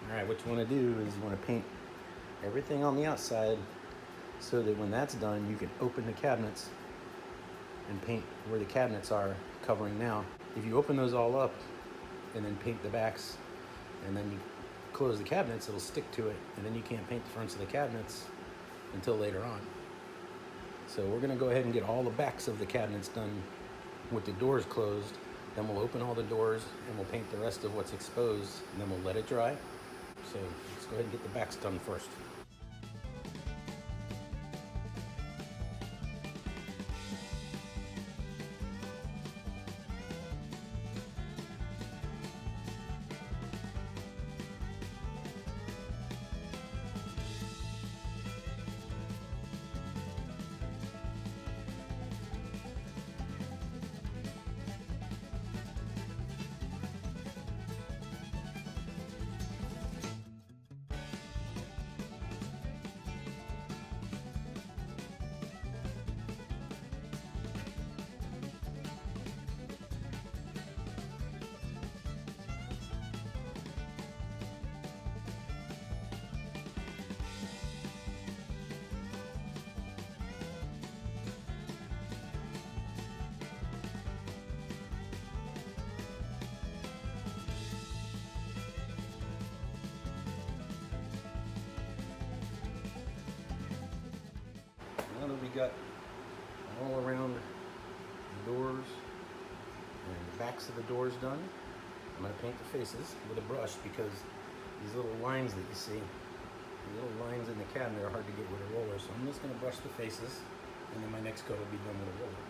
Alright, what you want to do is you want to paint everything on the outside so that when that's done, you can open the cabinets and paint where the cabinets are covering now. If you open those all up and then paint the backs and then you close the cabinets, it'll stick to it, and then you can't paint the fronts of the cabinets until later on. So we're going to go ahead and get all the backs of the cabinets done with the doors closed. Then we'll open all the doors and we'll paint the rest of what's exposed, and then we'll let it dry. So let's go ahead and get the backs done first. Now that we got all around the doors and the backs of the doors done, I'm going to paint the faces with a brush, because these little lines that you see, the little lines in the cabinet are hard to get with a roller. So I'm just going to brush the faces, and then my next coat will be done with a roller.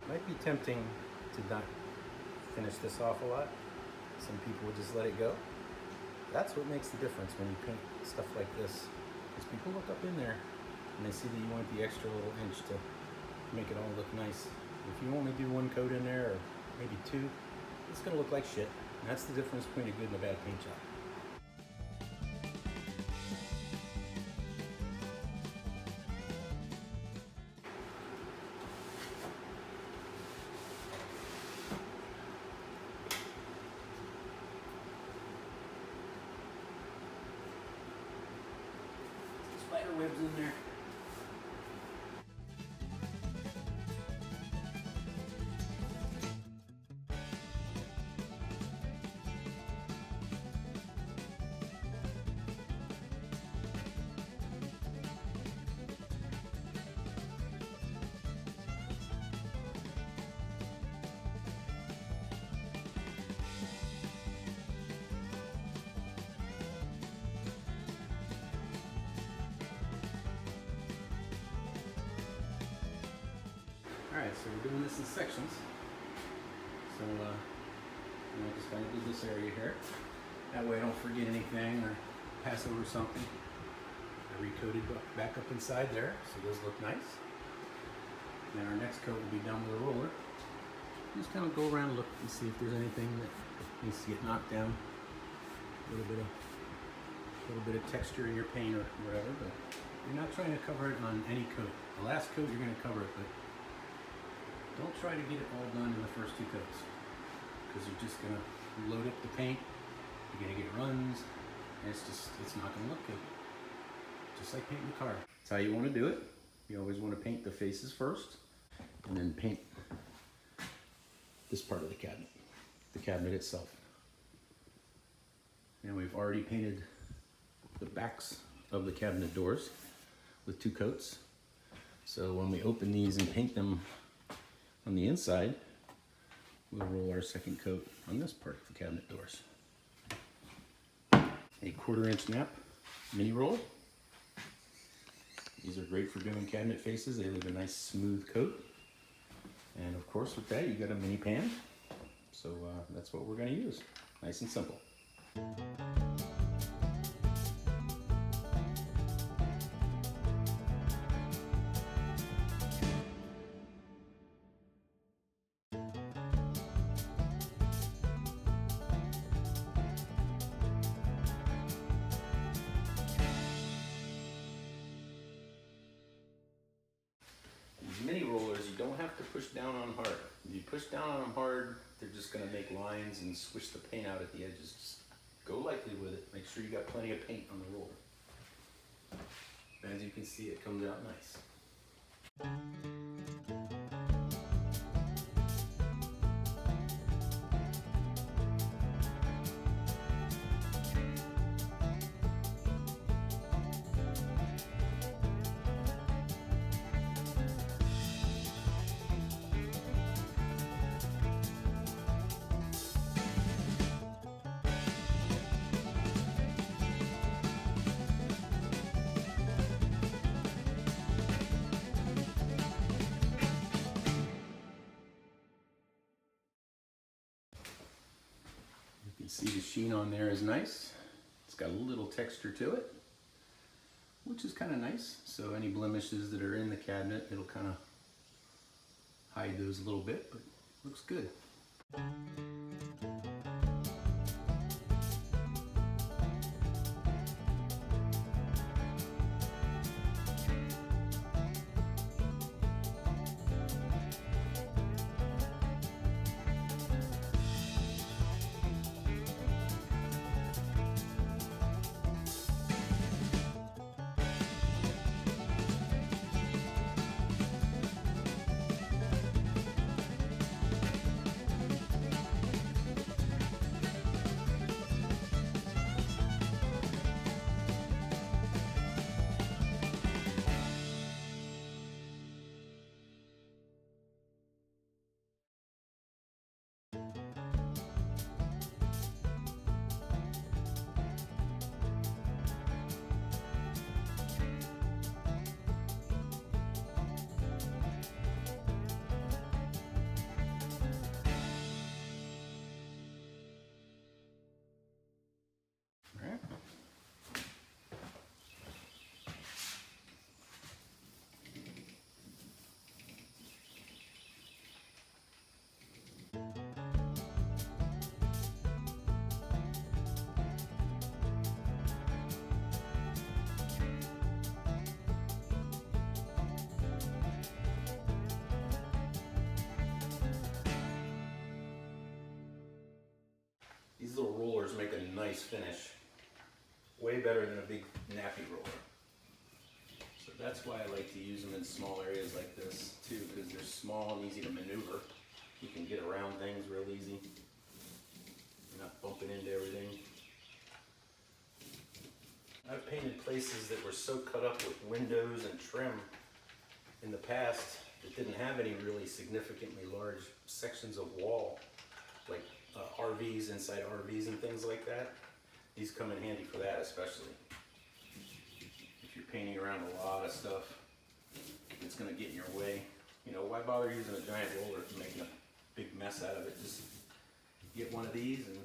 Might be tempting to not finish this off a lot. Some people would just let it go. That's what makes the difference when you paint stuff like this, is people look up in there and they see that you want the extra little inch to make it all look nice. If you only do one coat in there, or maybe two, it's gonna look like shit. And that's the difference between a good and a bad paint job. Spider webs in there. Alright, so we're doing this in sections. So, just kind of do this area here. That way I don't forget anything or pass over something. I recoated back up inside there, so those look nice. Then our next coat will be done with a roller. Just kind of go around and look and see if there's anything that needs to get knocked down. A little bit of texture in your paint or whatever, but you're not trying to cover it on any coat. The last coat you're going to cover it, but don't try to get it all done in the first two coats, because you're just going to load up the paint. You're going to get runs, and it's not going to look good. Just like painting the car. That's how you want to do it. You always want to paint the faces first, and then paint this part of the cabinet itself. And we've already painted the backs of the cabinet doors with 2 coats. So when we open these and paint them on the inside, we'll roll our second coat on this part of the cabinet doors. A 1/4 inch nap mini roller. These are great for doing cabinet faces. They leave a nice smooth coat. And of course with that you got a mini pan. So that's what we're going to use. Nice and simple. Mini rollers, you don't have to push down on hard. If you push down on them hard, they're just going to make lines and squish the paint out at the edges. Just go lightly with it. Make sure you got plenty of paint on the roller. As you can see, it comes out nice. You can see the sheen on there is nice. It's got a little texture to it, which is kind of nice. So any blemishes that are in the cabinet, it'll kind of hide those a little bit, but looks good. These little rollers make a nice finish. Way better than a big nappy roller. So that's why I like to use them in small areas like this too, because they're small and easy to maneuver. You can get around things real easy. You're not bumping into everything. I've painted places that were so cut up with windows and trim in the past that didn't have any really significantly large sections of wall, like RVs inside RVs and things like that. These come in handy for that, especially. If you're painting around a lot of stuff, it's going to get in your way. You know, why bother using a giant roller to make a big mess out of it? Just get one of these, and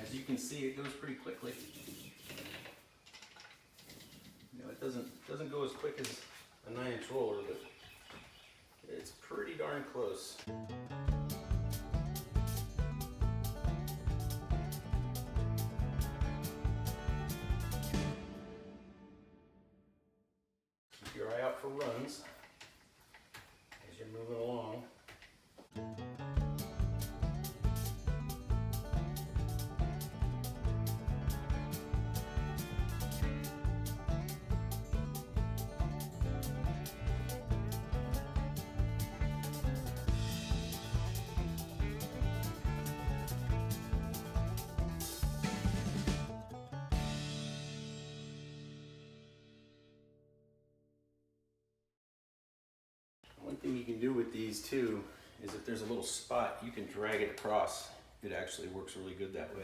as you can see, it goes pretty quickly. You know, it doesn't go as quick as a 9-inch roller, but it's pretty darn close. Keep your eye out for runs as you're moving along. One thing you can do with these too is if there's a little spot, you can drag it across. It actually works really good that way.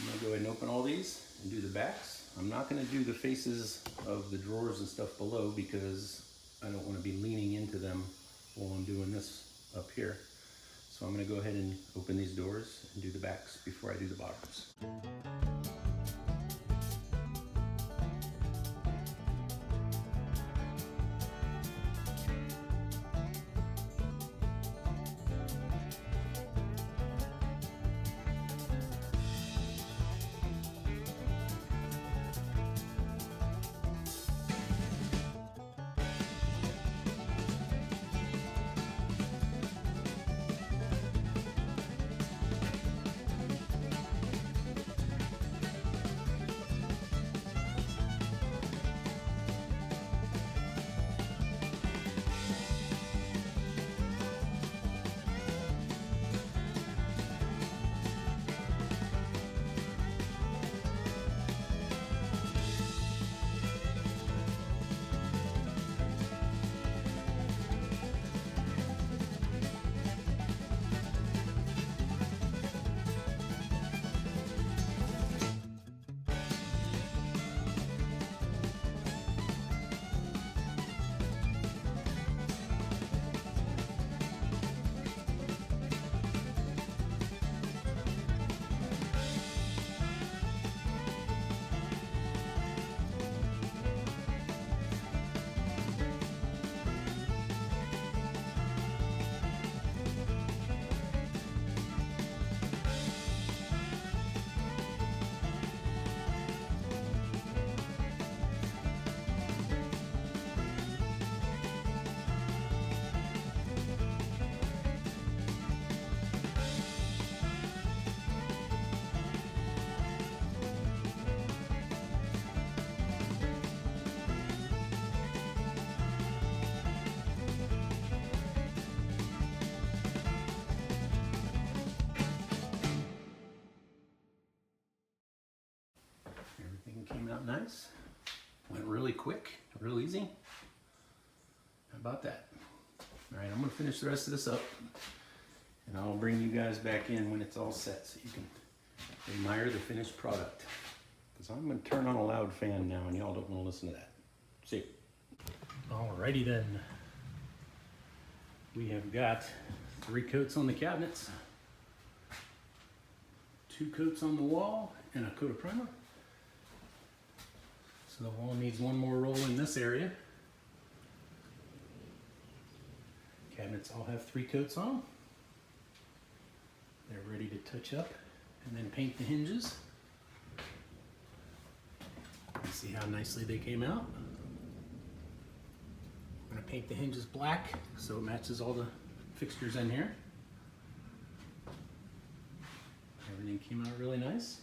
I'm gonna go ahead and open all these and do the backs. I'm not gonna do the faces of the drawers and stuff below because I don't want to be leaning into them while I'm doing this up here. So I'm gonna go ahead and open these doors and do the backs before I do the bottoms. Came out nice. Went really quick, real easy. How about that? All right, I'm gonna finish the rest of this up and I'll bring you guys back in when it's all set so you can admire the finished product. because I'm going to turn on a loud fan now and y'all don't want to listen to that. See you. Alrighty then. We have got 3 coats on the cabinets, 2 coats on the wall, and a coat of primer. So the wall needs 1 more roll in this area. Cabinets all have 3 coats on them. They're ready to touch up and then paint the hinges. See how nicely they came out. I'm going to paint the hinges black so it matches all the fixtures in here. Everything came out really nice.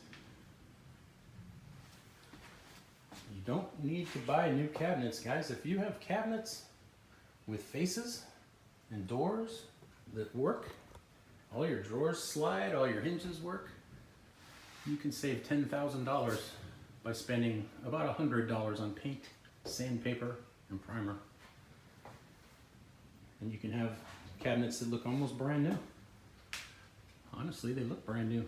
You don't need to buy new cabinets, guys. If you have cabinets with faces and doors that work, all your drawers slide, all your hinges work, you can save $10,000 by spending about $100 on paint, sandpaper, and primer. And you can have cabinets that look almost brand new. Honestly, they look brand new.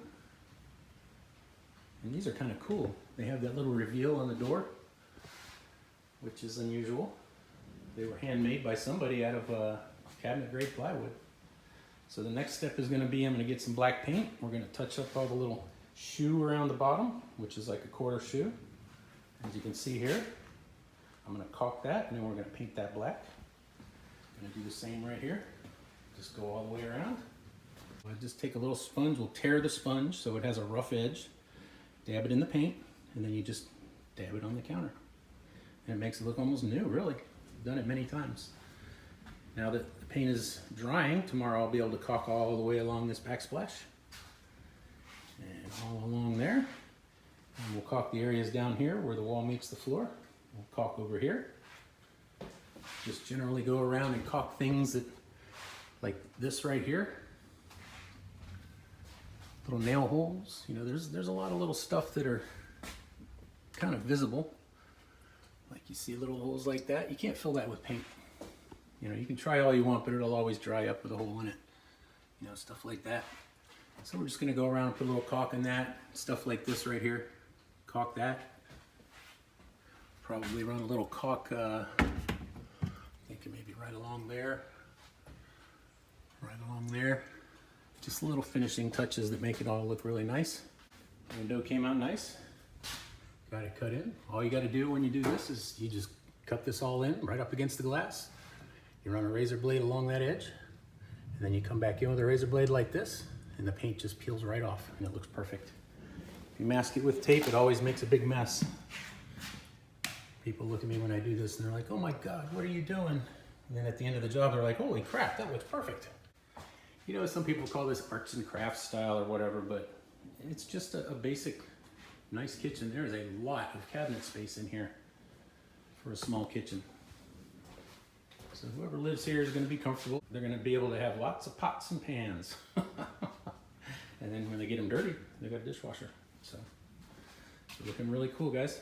And these are kind of cool. They have that little reveal on the door, which is unusual. They were handmade by somebody out of cabinet grade plywood. So the next step is going to be, I'm going to get some black paint. We're going to touch up all the little shoe around the bottom, which is like a quarter shoe. As you can see here, I'm going to caulk that, and then we're going to paint that black. I'm going to do the same right here. Just go all the way around. I'll just take a little sponge. We'll tear the sponge so it has a rough edge. Dab it in the paint, and then you just dab it on the counter. And it makes it look almost new, really. I've done it many times. Now that the paint is drying, tomorrow I'll be able to caulk all the way along this backsplash. And all along there. And we'll caulk the areas down here where the wall meets the floor. We'll caulk over here. Just generally go around and caulk things that, like this right here. Little nail holes. You know, there's a lot of little stuff that are kind of visible. Like you see little holes like that. You can't fill that with paint. You know, you can try all you want, but it'll always dry up with a hole in it. You know, stuff like that. So we're just gonna go around and put a little caulk in that. Stuff like this right here. Caulk that. Probably run a little caulk, I think maybe right along there. Right along there. Just little finishing touches that make it all look really nice. The window came out nice. Got it cut in. All you gotta do when you do this is you just cut this all in right up against the glass. You run a razor blade along that edge, and then you come back in with a razor blade like this, and the paint just peels right off, and it looks perfect. If you mask it with tape, it always makes a big mess. People look at me when I do this, and they're like, oh my God, what are you doing? And then at the end of the job, they're like, holy crap, that looks perfect. You know, some people call this arts and crafts style or whatever, but it's just a basic, nice kitchen. There's a lot of cabinet space in here for a small kitchen. So whoever lives here is going to be comfortable. They're going to be able to have lots of pots and pans. And then when they get them dirty, they've got a dishwasher. So it's looking really cool, guys.